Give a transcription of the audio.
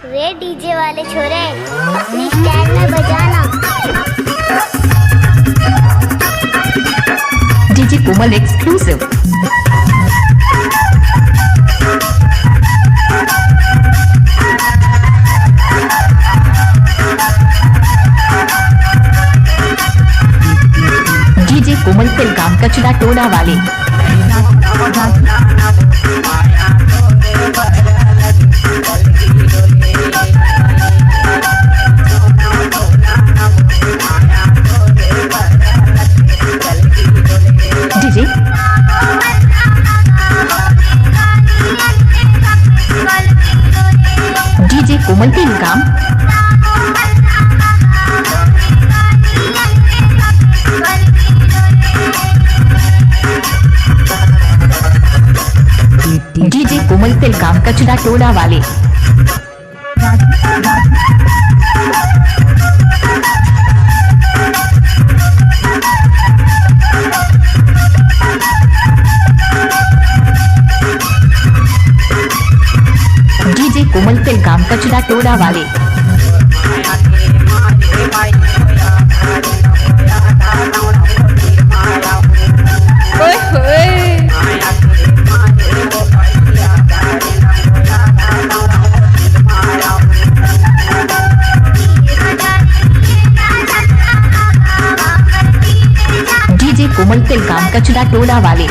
वे DJ वाले छोरे अपनी स्टाइल में बजाना। डीजे कोमल एक्सक्लूसिव। डीजे कोमल तिलगाम कचरा टोला वाले। डीजे डीजे कोमल तिलगाम। डीजे कोमल तिलगाम कचरा टोला वाले। डीजे कोमल तिलगाम कचरा टोला वाले। डीजे कोमल तिलगाम कचरा टोला वाले।